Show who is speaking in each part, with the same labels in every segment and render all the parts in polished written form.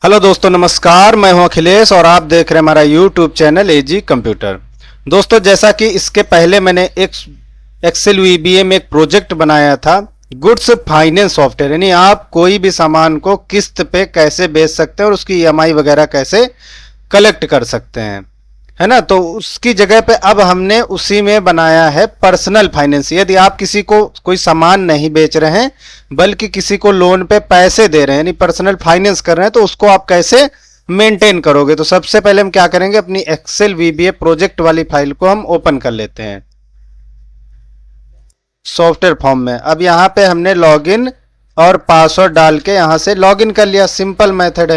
Speaker 1: Hello दोस्तों, नमस्कार। मैं हूं अखिलेश और आप देख रहे हैं हमारा यूट्यूब चैनल एजी कंप्यूटर। दोस्तों, जैसा कि इसके पहले मैंने एक एक्सेल वीबीए में एक प्रोजेक्ट बनाया था, गुड्स फाइनेंस सॉफ्टवेयर, यानी आप कोई भी सामान को किस्त पे कैसे बेच सकते हैं और उसकी ईएमआई वगैरह कैसे कलेक्ट कर सकते हैं, है ना। तो उसकी जगह पे अब हमने उसी में बनाया है पर्सनल फाइनेंस। यदि आप किसी को कोई सामान नहीं बेच रहे हैं बल्कि किसी को लोन पे पैसे दे रहे हैं, यानी पर्सनल फाइनेंस कर रहे हैं, तो उसको आप कैसे मेंटेन करोगे। तो सबसे पहले हम क्या करेंगे, अपनी एक्सेल वीबीए प्रोजेक्ट वाली फाइल को हम ओपन कर लेते हैं सॉफ्टवेयर फॉर्म में। अब यहाँ पे हमने लॉगिन और पासवर्ड डाल के यहाँ से लॉगिन कर लिया। सिंपल मेथड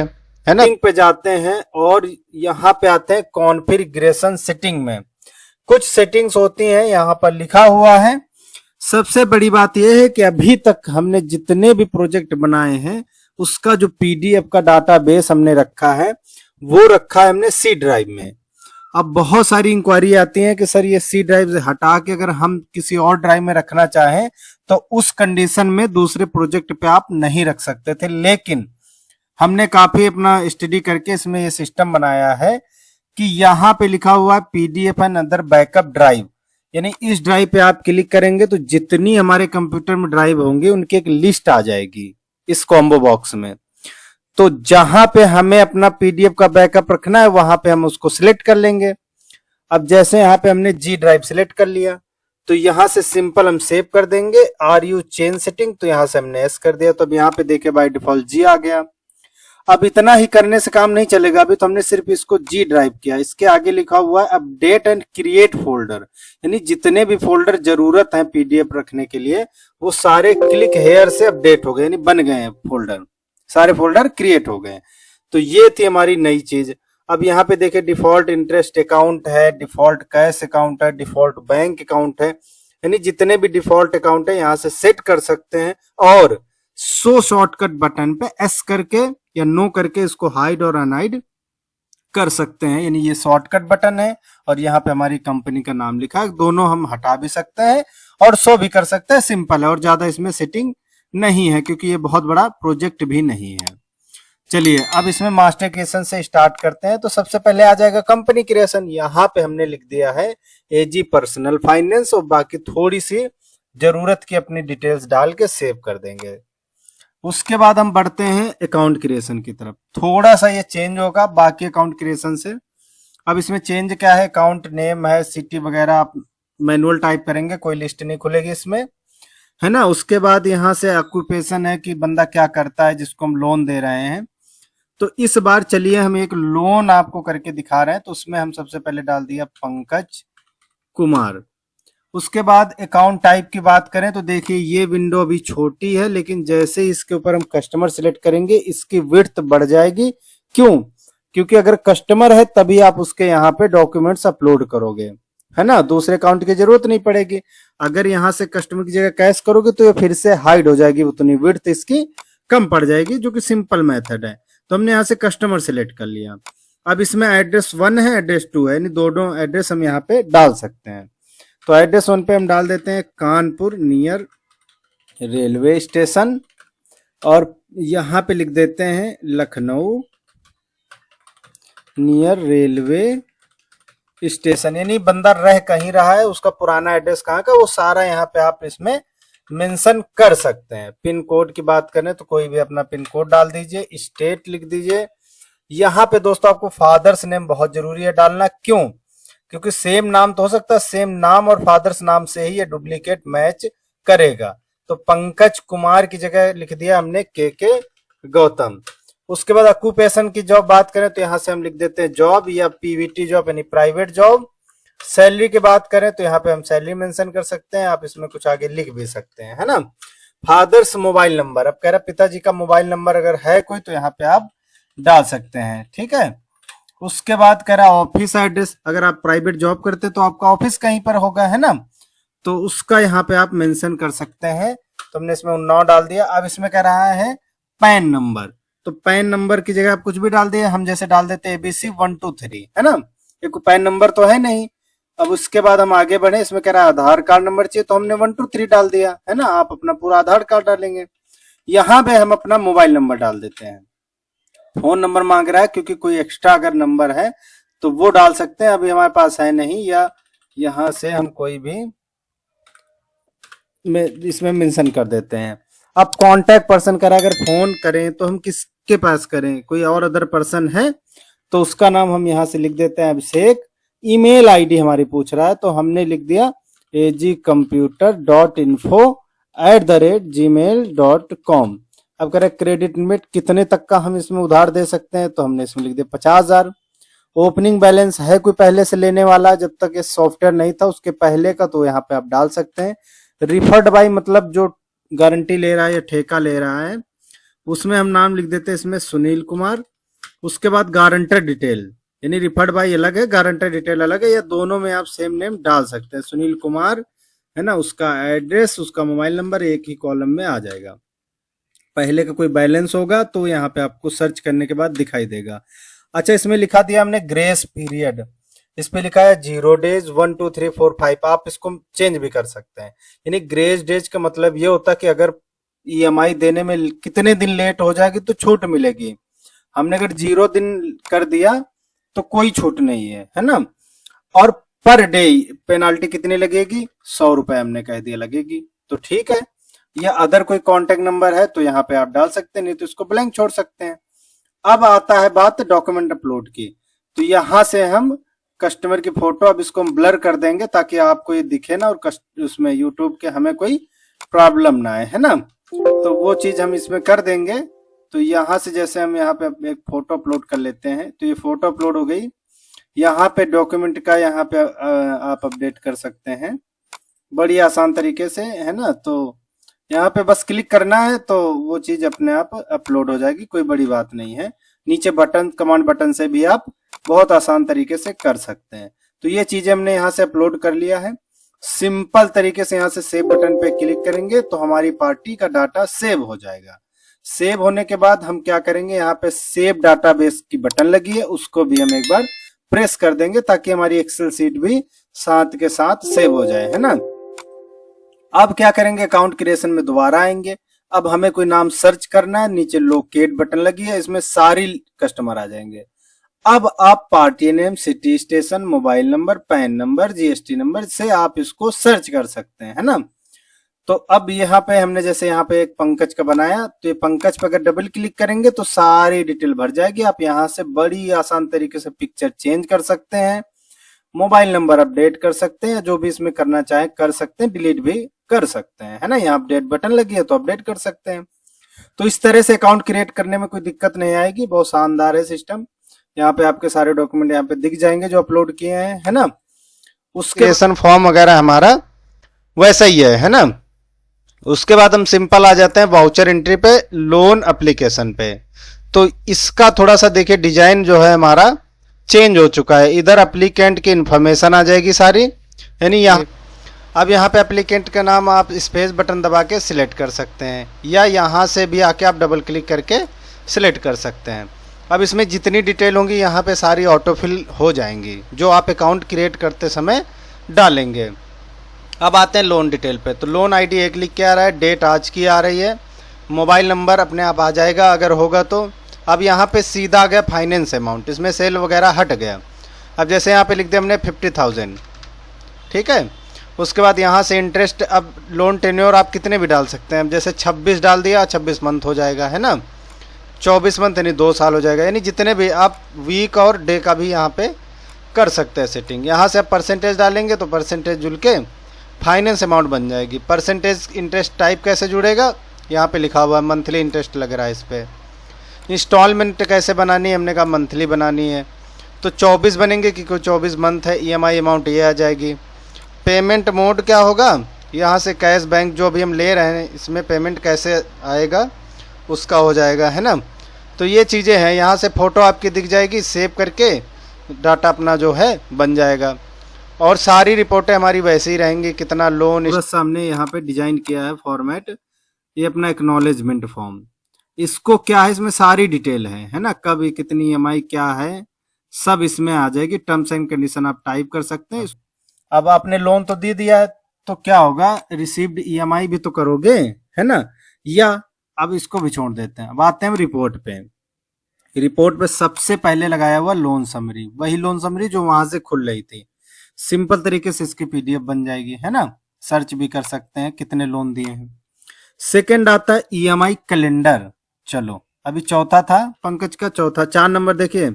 Speaker 1: है ना। पे जाते हैं और यहाँ पे आते हैं कॉन्फ़िगरेशन सेटिंग में। कुछ सेटिंग्स होती हैं, यहाँ पर लिखा हुआ है। सबसे बड़ी बात यह है कि अभी तक हमने जितने भी प्रोजेक्ट बनाए हैं उसका जो पीडीएफ का डाटाबेस हमने रखा है वो रखा है हमने सी ड्राइव में। अब बहुत सारी इंक्वायरी आती है कि सर ये सी ड्राइव से हटा के अगर हम किसी और ड्राइव में रखना चाहें तो उस कंडीशन में दूसरे प्रोजेक्ट पे आप नहीं रख सकते थे, लेकिन हमने काफी अपना स्टडी करके इसमें ये सिस्टम बनाया है कि यहाँ पे लिखा हुआ है PDF and other backup drive, यानी इस ड्राइव पे आप क्लिक करेंगे तो जितनी हमारे कंप्यूटर में ड्राइव होंगी उनकी एक लिस्ट आ जाएगी इस कॉम्बो बॉक्स में। तो जहां पे हमें अपना पीडीएफ का बैकअप रखना है वहां पे हम उसको सिलेक्ट कर लेंगे। अब जैसे यहाँ पे हमने जी ड्राइव सिलेक्ट कर लिया तो यहाँ से सिंपल हम सेव कर देंगे। आर यू चेंज सेटिंग, तो यहाँ से हमने एस कर दिया, तो अब यहाँ पे देखे बाय डिफॉल्ट जी आ गया। अब इतना ही करने से काम नहीं चलेगा, अभी तो हमने सिर्फ इसको जी ड्राइव किया। इसके आगे लिखा हुआ है अपडेट एंड क्रिएट फोल्डर, यानी जितने भी फोल्डर जरूरत है पीडीएफ रखने के लिए वो सारे क्लिक हेयर से अपडेट हो गए, यानी बन गए हैं फोल्डर, सारे फोल्डर क्रिएट हो गए। तो ये थी हमारी नई चीज। अब यहाँ पे देखे डिफॉल्ट इंटरेस्ट अकाउंट है, डिफॉल्ट कैश अकाउंट है, डिफॉल्ट बैंक अकाउंट है, यानी जितने भी डिफॉल्ट अकाउंट है यहाँ से सेट कर सकते हैं। और शो शॉर्टकट बटन पे एस करके या नो करके इसको हाइड और अनहाइड कर सकते हैं, यानी ये शॉर्टकट बटन है और यहाँ पे हमारी कंपनी का नाम लिखा है। दोनों हम हटा भी सकते हैं और शो भी कर सकते हैं, सिंपल है और ज्यादा इसमें सेटिंग नहीं है क्योंकि ये बहुत बड़ा प्रोजेक्ट भी नहीं है। चलिए अब इसमें मास्टर क्रिएशन से स्टार्ट करते हैं। तो सबसे पहले आ जाएगा कंपनी क्रिएशन। यहाँ पे हमने लिख दिया है एजी पर्सनल फाइनेंस और बाकी थोड़ी सी जरूरत की अपनी डिटेल्स डाल के सेव कर देंगे। उसके बाद हम बढ़ते हैं अकाउंट क्रिएशन की तरफ। थोड़ा सा ये चेंज होगा बाकी अकाउंट क्रिएशन से। अब इसमें चेंज क्या है, अकाउंट नेम है, सिटी वगैरह आप मैनुअल टाइप करेंगे, कोई लिस्ट नहीं खुलेगी इसमें, है ना। उसके बाद यहाँ से ऑक्यूपेशन है कि बंदा क्या करता है जिसको हम लोन दे रहे हैं। तो इस बार चलिए हम एक लोन आपको करके दिखा रहे हैं, तो उसमें हम सबसे पहले डाल दिया पंकज कुमार। उसके बाद अकाउंट टाइप की बात करें तो देखिए ये विंडो अभी छोटी है, लेकिन जैसे इसके ऊपर हम कस्टमर सिलेक्ट करेंगे इसकी विड्थ बढ़ जाएगी। क्यों? क्योंकि अगर कस्टमर है तभी आप उसके यहाँ पे डॉक्यूमेंट्स अपलोड करोगे, है ना। दूसरे अकाउंट की जरूरत नहीं पड़ेगी। अगर यहाँ से कस्टमर की जगह कैश करोगे तो ये फिर से हाइड हो जाएगी, उतनी विड्थ इसकी कम पड़ जाएगी, जो कि सिंपल मेथड है। तो हमने यहाँ से कस्टमर सिलेक्ट कर लिया। अब इसमें एड्रेस 1 है, एड्रेस 2 है, यानी दोनों एड्रेस हम यहाँ पे डाल सकते हैं। तो एड्रेस 1 पे हम डाल देते हैं कानपुर नियर रेलवे स्टेशन, और यहाँ पे लिख देते हैं लखनऊ नियर रेलवे स्टेशन, यानी बंदा रह कहीं रहा है, उसका पुराना एड्रेस कहाँ का वो सारा यहाँ पे आप इसमें मेंशन कर सकते हैं। पिन कोड की बात करें तो कोई भी अपना पिन कोड डाल दीजिए, स्टेट लिख दीजिए। यहाँ पे दोस्तों आपको फादर्स नेम बहुत जरूरी है डालना। क्यों? क्योंकि सेम नाम तो हो सकता है, सेम नाम और फादर्स नाम से ही ये डुप्लीकेट मैच करेगा। तो पंकज कुमार की जगह लिख दिया हमने के गौतम। उसके बाद ऑक्यूपेशन की जॉब बात करें तो यहाँ से हम लिख देते हैं जॉब या पीवीटी जॉब, यानी प्राइवेट जॉब। सैलरी की बात करें तो यहाँ पे हम सैलरी मेंशन कर सकते हैं, आप इसमें कुछ आगे लिख भी सकते हैं, है ना। फादर्स मोबाइल नंबर, अब कह रहा पिताजी का मोबाइल नंबर अगर है कोई तो यहाँ पे आप डाल सकते हैं, ठीक है। उसके बाद कह रहा ऑफिस एड्रेस, अगर आप प्राइवेट जॉब करते तो आपका ऑफिस कहीं पर होगा, है ना, तो उसका यहाँ पे आप मेंशन कर सकते हैं। तो हमने इसमें 19 डाल दिया। अब इसमें कह रहा है पैन नंबर, तो पैन नंबर की जगह आप कुछ भी डाल दिए, हम जैसे डाल देते ABC 1 2 3, है ना। एक पैन नंबर तो है नहीं। अब उसके बाद हम आगे बढ़े, इसमें कह रहा है आधार कार्ड नंबर चाहिए, तो हमने 1 2 3 डाल दिया, है ना। आप अपना पूरा आधार कार्ड डालेंगे। यहाँ पे हम अपना मोबाइल नंबर डाल देते हैं। फोन नंबर मांग रहा है, क्योंकि कोई एक्स्ट्रा अगर नंबर है तो वो डाल सकते हैं, अभी हमारे पास है नहीं, या यहां से हम कोई भी इसमें मेंशन कर देते हैं। अब कांटेक्ट पर्सन करा अगर फोन करें तो हम किसके पास करें, कोई और अदर पर्सन है तो उसका नाम हम यहाँ से लिख देते हैं अभिषेक। ईमेल आईडी हमारी पूछ रहा है तो हमने लिख दिया agcomputer.info@gmail.com। अब करें क्रेडिट लिमिट कितने तक का हम इसमें उधार दे सकते हैं, तो हमने इसमें लिख दिया 50,000। ओपनिंग बैलेंस है कोई पहले से लेने वाला जब तक ये सॉफ्टवेयर नहीं था उसके पहले का, तो यहाँ पे आप डाल सकते हैं। रिफर्ड बाय मतलब जो गारंटी ले रहा है या ठेका ले रहा है, उसमें हम नाम लिख देते हैं इसमें सुनील कुमार। उसके बाद गारंटर डिटेल, यानी रिफर्ड बाय अलग है, गारंटर डिटेल अलग है, या दोनों में आप सेम नेम डाल सकते हैं। सुनील कुमार है ना, उसका एड्रेस, उसका मोबाइल नंबर एक ही कॉलम में आ जाएगा। पहले का कोई बैलेंस होगा तो यहाँ पे आपको सर्च करने के बाद दिखाई देगा। अच्छा, इसमें लिखा दिया हमने ग्रेस पीरियड, इस पे लिखा है 0 डेज 1 2 3 4 5। आप इसको चेंज भी कर सकते हैं, यानी ग्रेस डेज का मतलब ये होता है कि अगर ईएमआई देने में कितने दिन लेट हो जाएगी तो छूट मिलेगी। हमने अगर 0 दिन कर दिया तो कोई छूट नहीं है ना। और पर डे पेनाल्टी कितनी लगेगी, 100 रुपए हमने कह दिया लगेगी, तो ठीक है। या अदर कोई कांटेक्ट नंबर है तो यहाँ पे आप डाल सकते हैं, नहीं तो इसको ब्लैंक छोड़ सकते हैं। अब आता है बात डॉक्यूमेंट अपलोड की, तो यहाँ से हम कस्टमर की फोटो, अब इसको हम ब्लर कर देंगे ताकि आपको ये दिखे ना, और उसमें यूट्यूब के हमें कोई प्रॉब्लम ना आए, है ना। तो वो चीज हम इसमें कर देंगे। तो यहाँ से जैसे हम यहाँ पे एक फोटो अपलोड कर लेते हैं, तो ये फोटो अपलोड हो गई। यहाँ पे डॉक्यूमेंट का यहाँ पे आप अपडेट कर सकते हैं बड़ी आसान तरीके से, है ना। तो यहाँ पे बस क्लिक करना है तो वो चीज अपने आप अपलोड हो जाएगी, कोई बड़ी बात नहीं है। नीचे बटन, कमांड बटन से भी आप बहुत आसान तरीके से कर सकते हैं। तो ये चीजें हमने यहाँ से अपलोड कर लिया है। सिंपल तरीके से यहाँ से सेव बटन पे क्लिक करेंगे तो हमारी पार्टी का डाटा सेव हो जाएगा। सेव होने के बाद हम क्या करेंगे, यहाँ पे सेव डाटाबेस की बटन लगी है, उसको भी हम एक बार प्रेस कर देंगे ताकि हमारी एक्सेल सीट भी साथ के साथ सेव हो जाए, है ना। अब क्या करेंगे, अकाउंट क्रिएशन में दोबारा आएंगे। अब हमें कोई नाम सर्च करना है, नीचे लोकेट बटन लगी है, इसमें सारी कस्टमर आ जाएंगे। अब आप party name, city, station, mobile number, pan number, GST number से आप इसको सर्च कर सकते हैं, है ना। तो अब यहाँ पे हमने जैसे यहाँ पे एक पंकज का बनाया, तो ये पंकज पे अगर डबल क्लिक करेंगे तो सारी डिटेल भर जाएगी। आप यहाँ से बड़ी आसान तरीके से पिक्चर चेंज कर सकते हैं, मोबाइल नंबर अपडेट कर सकते हैं, जो भी इसमें करना चाहे कर सकते हैं, डिलीट भी कर सकते हैं, है ना। यहाँ अपडेट बटन लगी है तो अपडेट कर सकते हैं। तो इस तरह से अकाउंट क्रिएट करने में कोई दिक्कत नहीं आएगी, बहुत शानदार है सिस्टम। यहाँ पे आपके सारे डॉक्यूमेंट यहाँ पे दिख जाएंगे जो अपलोड किए हैं, है ना। उसके फॉर्म वगैरह हमारा वैसा ही है ना। उसके बाद हम सिंपल आ जाते हैं वाउचर एंट्री पे, लोन एप्लीकेशन पे। तो इसका थोड़ा सा देखिए डिजाइन जो है हमारा चेंज हो चुका है। इधर एप्लीकेंट की इंफॉर्मेशन आ जाएगी सारी, यानी यहाँ अब यहाँ पे एप्लीकेंट का नाम आप स्पेस बटन दबा के सिलेक्ट कर सकते हैं, या यहाँ से भी आके आप डबल क्लिक करके सिलेक्ट कर सकते हैं। अब इसमें जितनी डिटेल होंगी यहाँ पे सारी ऑटोफिल हो जाएंगी जो आप अकाउंट क्रिएट करते समय डालेंगे। अब आते हैं लोन डिटेल पे। तो लोन आईडी एक लिख के आ रहा है, डेट आज की आ रही है, मोबाइल नंबर अपने आप आ जाएगा अगर होगा तो। अब यहाँ पे सीधा आ गया फाइनेंस अमाउंट, इसमें सेल वगैरह हट गया। अब जैसे यहाँ पे लिख दिया हमने 50,000, ठीक है। उसके बाद यहाँ से इंटरेस्ट, अब लोन टेन्योर आप कितने भी डाल सकते हैं। अब जैसे 26 डाल दिया, 26 मंथ हो जाएगा, है ना। 24 मंथ यानी 2 साल हो जाएगा, यानी जितने भी आप वीक और डे का भी यहाँ पे कर सकते हैं सेटिंग। यहाँ से आप परसेंटेज डालेंगे तो परसेंटेज जुड़ के फाइनेंस अमाउंट बन जाएगी। परसेंटेज इंटरेस्ट टाइप कैसे जुड़ेगा, यहाँ पे लिखा हुआ है, मंथली इंटरेस्ट लग रहा है इस पर। इंस्टॉलमेंट कैसे बनानी है, हमने कहा मंथली बनानी है, तो 24 बनेंगे क्योंकि 24 मंथ है। ईएमआई अमाउंट ये आ जाएगी। पेमेंट मोड क्या होगा, यहाँ से कैश बैंक जो भी हम ले रहे हैं इसमें पेमेंट कैसे आएगा उसका हो जाएगा, है ना। तो ये चीज़ें हैं। यहाँ से फ़ोटो आपकी दिख जाएगी, सेव करके डाटा अपना जो है बन जाएगा, और सारी रिपोर्टें हमारी वैसे ही रहेंगी। कितना लोन, सामने यहाँ पे डिजाइन किया है फॉर्मेट, ये अपना एक्नॉलेजमेंट फॉर्म, इसको क्या है, इसमें सारी डिटेल है ना, कब कितनी ईएमआई क्या है सब इसमें आ जाएगी। टर्म्स एंड कंडीशन आप टाइप कर सकते हैं। अब आपने लोन तो दे दिया है तो क्या होगा, रिसीव्ड ईएमआई भी तो करोगे, है ना। या अब इसको भी छोड़ देते हैं। अब आते हैं रिपोर्ट पे। रिपोर्ट पे सबसे पहले लगाया हुआ लोन समरी, वही लोन समरी जो वहां से खुल रही थी। सिंपल तरीके से इसकी पीडीएफ बन जाएगी, है ना। सर्च भी कर सकते हैं कितने लोन दिए हैं। सेकंड आता है ईएमआई कैलेंडर। चलो अभी चौथा था पंकज का, चौथा 4 नंबर देखिए,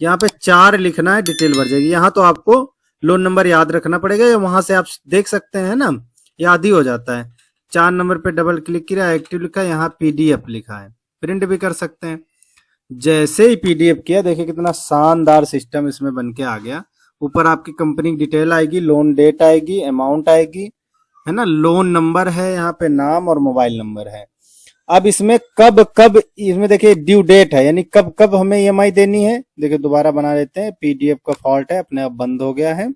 Speaker 1: यहाँ पे 4 लिखना है, डिटेल भर जाएगी। यहाँ तो आपको लोन नंबर याद रखना पड़ेगा, या वहां से आप देख सकते हैं ना, याद ही हो जाता है। 4 नंबर पे डबल क्लिक किया, एक्टिव लिखा है, यहाँ पीडीएफ लिखा है, प्रिंट भी कर सकते हैं। जैसे ही पीडीएफ किया, देखिए कितना शानदार सिस्टम इसमें बन के आ गया। ऊपर आपकी कंपनी की डिटेल आएगी, लोन डेट आएगी, अमाउंट आएगी, है ना, लोन नंबर है, यहाँ पे नाम और मोबाइल नंबर है। अब इसमें कब कब, इसमें देखिए ड्यू डेट है, यानी कब कब हमें ईएमआई देनी है। देखिए दोबारा बना लेते हैं, पीडीएफ का फॉल्ट है, अपने आप बंद हो गया है।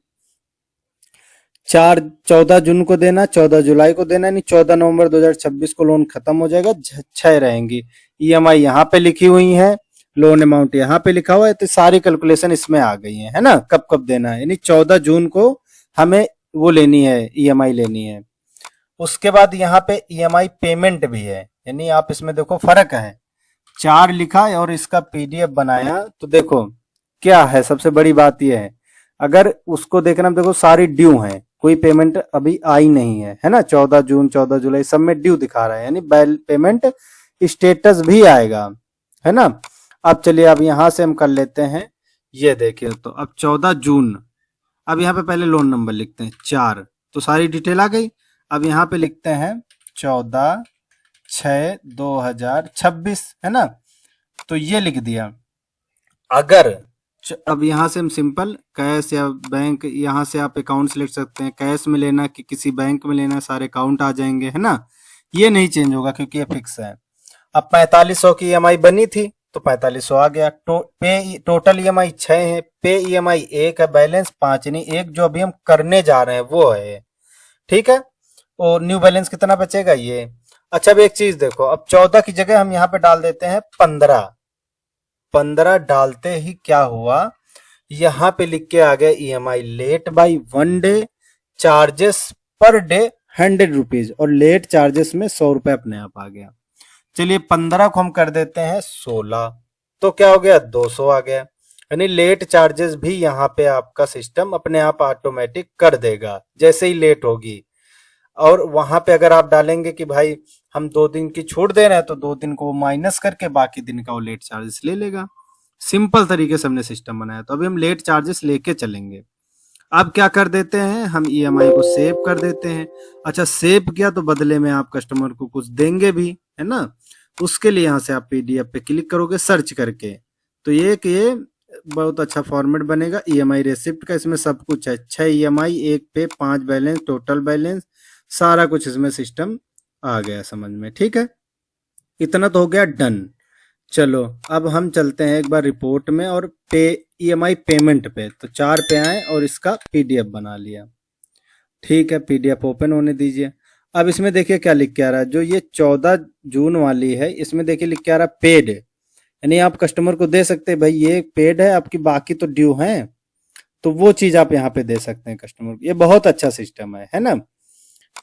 Speaker 1: 14 जून को देना, 14 जुलाई को देना, यानी 14 नवंबर 2026 को लोन खत्म हो जाएगा। 6 रहेंगी। ईएमआई यहाँ पे लिखी हुई है, लोन अमाउंट यहाँ पे लिखा हुआ है, तो सारी कैलकुलेशन इसमें आ गई है ना, कब कब देना है। यानी 14 जून को हमें वो लेनी है, ईएमआई लेनी है। उसके बाद यहाँ पे ईएमआई पेमेंट भी है, यानी आप इसमें देखो फर्क है, 4 लिखा है और इसका पीडीएफ बनाया। तो देखो क्या है, सबसे बड़ी बात यह है, अगर उसको देखना, देखो सारी ड्यू है, कोई पेमेंट अभी आई नहीं है ना। 14 जून 14 जुलाई सब में ड्यू दिखा रहा है, यानी पेमेंट स्टेटस भी आएगा, है ना। अब चलिए, अब यहां से हम कर लेते हैं, ये देखिए, तो अब 14 जून, अब यहाँ पे पहले लोन नंबर लिखते हैं 4, तो सारी डिटेल आ गई। अब यहाँ पे लिखते हैं 14/6/2026, है ना, तो ये लिख दिया। अगर अब यहाँ से हम सिंपल कैश या बैंक, यहाँ से आप अकाउंट सिलेक्ट सकते हैं, कैश में लेना कि किसी बैंक में लेना, सारे अकाउंट आ जाएंगे, है ना। ये नहीं चेंज होगा क्योंकि ये फिक्स है। अब 4500 की ईएमआई बनी थी तो 4500 आ गया। टोटल ईएमआई 6 है, पे ईएमआई 1 है, बैलेंस 5 नहीं, एक जो अभी हम करने जा रहे हैं वो है, ठीक है। और न्यू बैलेंस कितना बचेगा ये। अच्छा अब एक चीज देखो, अब 14 की जगह हम यहाँ पे डाल देते हैं 15। 15 डालते ही क्या हुआ, यहाँ पे लिख के आ गया EMI late by 1 day, charges per day 100 rupees, और लेट चार्जेस में 100 रुपए अपने आप आ गया। चलिए 15 को हम कर देते हैं 16, तो क्या हो गया 200 आ गया। यानी लेट चार्जेस भी यहाँ पे आपका सिस्टम अपने आप ऑटोमेटिक कर देगा जैसे ही लेट होगी। और वहां पे अगर आप डालेंगे कि भाई हम 2 दिन की छूट दे रहे हैं, तो 2 दिन को माइनस करके बाकी दिन का वो लेट चार्जेस ले लेगा। सिंपल तरीके से हमने सिस्टम बनाया। तो अभी हम लेट चार्जेस लेके चलेंगे। अब क्या कर देते हैं, हम ईएमआई को सेव कर देते हैं। अच्छा सेव किया तो बदले में आप कस्टमर को कुछ देंगे भी, है ना। उसके लिए यहाँ से आप पीडीएफ पे क्लिक करोगे सर्च करके, तो ये बहुत अच्छा फॉर्मेट बनेगा ईएमआई रेसिप्ट का। इसमें सब कुछ है, 6 ईएमआई, 1 पे, 5 बैलेंस, टोटल बैलेंस, सारा कुछ इसमें सिस्टम आ गया समझ में, ठीक है। इतना तो हो गया डन। चलो अब हम चलते हैं एक बार रिपोर्ट में और पे ईएमआई पेमेंट पे। तो 4 पे आए और इसका पीडीएफ बना लिया, ठीक है। पीडीएफ ओपन होने दीजिए। अब इसमें देखिए क्या लिख के आ रहा है, जो ये 14 जून वाली है, इसमें देखिए लिख के आ रहा है पेड, यानी आप कस्टमर को दे सकते हैं भाई ये पेड है आपकी, बाकी तो ड्यू है, तो वो चीज आप यहाँ पे दे सकते हैं कस्टमर को। ये बहुत अच्छा सिस्टम है ना।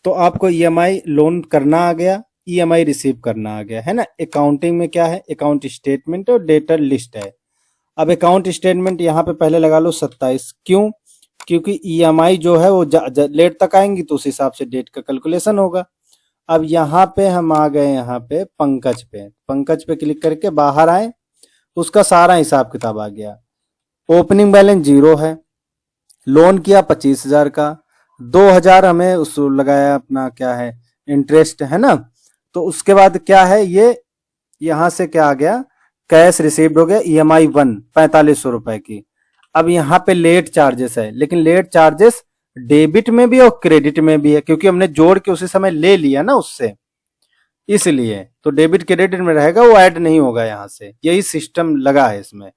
Speaker 1: तो आपको ईएमआई लोन करना आ गया, ईएमआई रिसीव करना आ गया, है ना। अकाउंटिंग में क्या है, अकाउंट स्टेटमेंट और डेटर लिस्ट है। अब अकाउंट स्टेटमेंट यहाँ पे पहले लगा लो 27, क्यों, क्योंकि ईएमआई जो है वो लेट तक आएंगी, तो उस हिसाब से डेट का कैलकुलेशन होगा। अब यहाँ पे हम आ गए, यहाँ पे पंकज पे क्लिक करके बाहर आए, उसका सारा हिसाब किताब आ गया। ओपनिंग बैलेंस 0 है, लोन किया 25,000 का, 2,000 हमें उस लगाया अपना क्या है इंटरेस्ट, है ना। तो उसके बाद क्या है, ये यहां से क्या आ गया, कैश रिसीव्ड हो गया ईएमआई 1 4500 रुपए की। अब यहाँ पे लेट चार्जेस है, लेकिन लेट चार्जेस डेबिट में भी और क्रेडिट में भी है, क्योंकि हमने जोड़ के उसी समय ले लिया ना उससे, इसलिए तो डेबिट क्रेडिट में रहेगा, वो ऐड नहीं होगा यहाँ से। यही सिस्टम लगा है इसमें।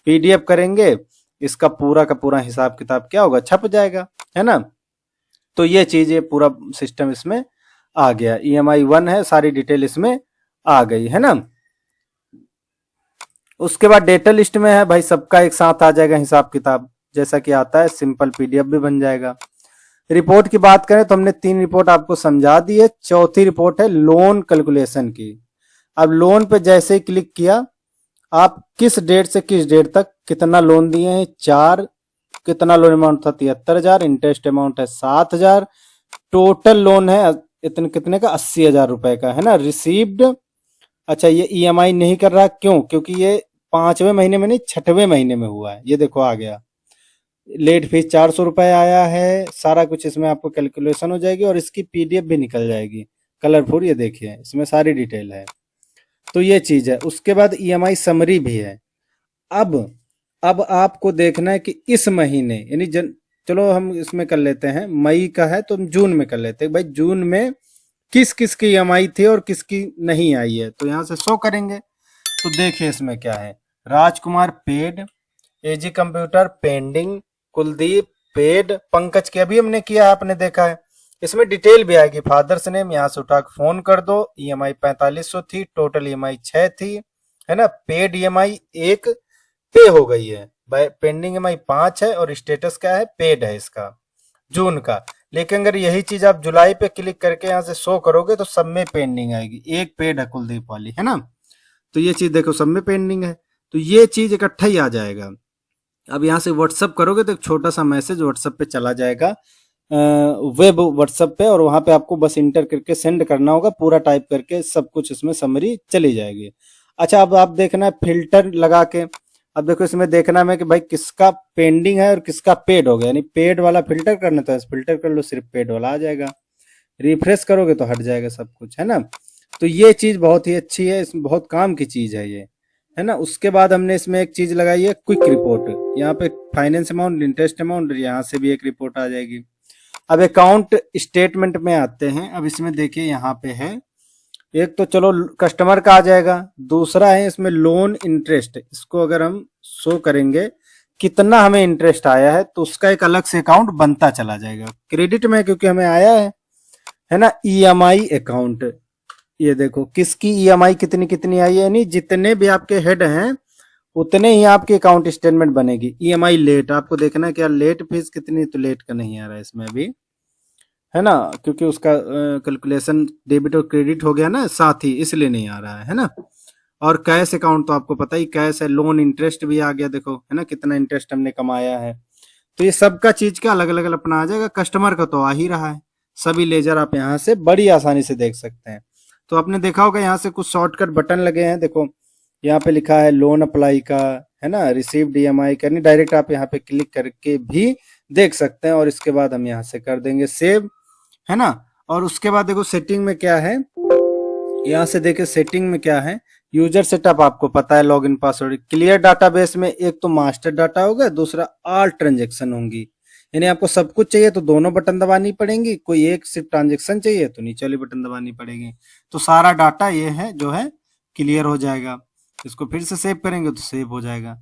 Speaker 1: पीडीएफ करेंगे, इसका पूरा का पूरा हिसाब किताब क्या होगा, छप जाएगा, है ना। तो ये चीज, ये पूरा सिस्टम इसमें आ गया। ईएमआई 1 है, सारी डिटेल इसमें आ गई, है ना। उसके बाद डेटा लिस्ट में है भाई, सबका एक साथ आ जाएगा हिसाब किताब, जैसा कि आता है, सिंपल पीडीएफ भी बन जाएगा। रिपोर्ट की बात करें तो हमने 3 रिपोर्ट आपको समझा दी है। चौथी रिपोर्ट है लोन कैलकुलेशन की। अब लोन पे जैसे ही क्लिक किया, आप किस डेट से किस डेट तक कितना लोन दिए हैं, 4, कितना लोन अमाउंट था 73,000, इंटरेस्ट अमाउंट है 7,000, टोटल लोन है इतने कितने का 80,000 रुपए का, है ना, रिसीव्ड। अच्छा ये ईएमआई नहीं कर रहा, क्यों? क्योंकि ये 5वें महीने में नहीं 6वें महीने में हुआ है, ये देखो आ गया। लेट फीस 400 रुपए आया है, सारा कुछ इसमें आपको कैलकुलेशन हो जाएगी और इसकी पीडीएफ भी निकल जाएगी कलरफुल, ये देखिए इसमें सारी डिटेल है। तो ये चीज है। उसके बाद ईएमआई समरी भी है। अब आपको देखना है कि इस महीने यानी चलो हम इसमें कर लेते हैं, मई का है तो हम जून में कर लेते हैं। भाई जून में किस किस की ईएमआई थी और किसकी नहीं आई है, तो यहाँ से शो करेंगे। तो देखिए इसमें क्या है, राजकुमार पेड, एजी computer pending, Kuldeep paid, Pankaj की अभी हमने किया है, आपने देखा है। इसमें डिटेल भी आएगी, फादर्स नेम यहाँ से उठा के फोन कर दो। ईएमआई 4500 थी, टोटल ईएमआई 6 थी, है ना। पेड ईएमआई 1 पे हो गई है, पेंडिंग ईएमआई 5 है और स्टेटस क्या है, पेड है इसका जून का। लेकिन अगर यही चीज आप जुलाई पे क्लिक करके यहाँ से शो करोगे तो सब में पेंडिंग आएगी, एक पेड है कुलदीप वाली, है ना। तो ये चीज देखो सब में पेंडिंग है, तो ये चीज इकट्ठा ही आ जाएगा। अब यहाँ से व्हाट्सअप करोगे तो एक छोटा सा मैसेज व्हाट्सअप पे चला जाएगा, वेब व्हाट्सअप पे, और वहां पे आपको बस इंटर करके सेंड करना होगा, पूरा टाइप करके सब कुछ इसमें समरी चली जाएगी। अच्छा अब आप देखना है फिल्टर लगा के, अब देखो इसमें देखना है कि भाई किसका पेंडिंग है और किसका पेड हो गया, यानी पेड वाला फिल्टर करना तो फिल्टर कर लो, सिर्फ पेड वाला आ जाएगा। रिफ्रेश करोगे तो हट जाएगा सब कुछ, है ना। तो ये चीज बहुत ही अच्छी है, इसमें बहुत काम की चीज है ये, है ना। उसके बाद हमने इसमें एक चीज लगाई है क्विक रिपोर्ट, यहाँ पे फाइनेंस अमाउंट, इंटरेस्ट अमाउंट, यहाँ से भी एक रिपोर्ट आ जाएगी। अब अकाउंट स्टेटमेंट में आते हैं। अब इसमें देखिए यहाँ पे है, एक तो चलो कस्टमर का आ जाएगा, दूसरा है इसमें लोन इंटरेस्ट। इसको अगर हम शो करेंगे कितना हमें इंटरेस्ट आया है तो उसका एक अलग से अकाउंट बनता चला जाएगा। क्रेडिट में क्योंकि हमें आया है ना। ईएमआई अकाउंट, ये देखो किसकी ईएमआई कितनी कितनी आई है, यानी जितने भी आपके हेड हैं उतने ही आपकी अकाउंट स्टेटमेंट बनेगी। ईएमआई लेट आपको देखना है क्या, लेट फीस कितनी, तो लेट का नहीं आ रहा है इसमें अभी, है ना, क्योंकि उसका कैलकुलेशन डेबिट और क्रेडिट हो गया ना साथ ही, इसलिए नहीं आ रहा है ना। और कैश अकाउंट तो आपको पता ही कैश है। लोन इंटरेस्ट भी आ गया, देखो है ना कितना इंटरेस्ट हमने कमाया है। तो ये सबका चीज का अलग अलग अपना आ जाएगा। कस्टमर का तो आ ही रहा है, सभी लेजर आप यहाँ से बड़ी आसानी से देख सकते हैं। तो आपने देखा होगा यहाँ से कुछ शॉर्टकट बटन लगे हैं, देखो यहाँ पे लिखा है लोन अप्लाई का, है ना, रिसीव्ड ईएमआई करनी, डायरेक्ट आप यहाँ पे क्लिक करके भी देख सकते हैं। और इसके बाद हम यहाँ से कर देंगे सेव, है ना। और उसके बाद देखो सेटिंग में क्या है, यहाँ से देखिए सेटिंग में क्या है, यूजर सेटअप आपको पता है, लॉगिन पासवर्ड, क्लियर डाटाबेस में एक तो मास्टर डाटा होगा, दूसरा ऑल ट्रांजेक्शन होंगी। यानी आपको सब कुछ चाहिए तो दोनों बटन दबानी पड़ेंगी, कोई एक सिर्फ ट्रांजेक्शन चाहिए तो नीचे वाली बटन दबानी पड़ेगी। तो सारा डाटा ये है जो है क्लियर हो जाएगा। इसको फिर से सेव करेंगे तो सेव हो जाएगा।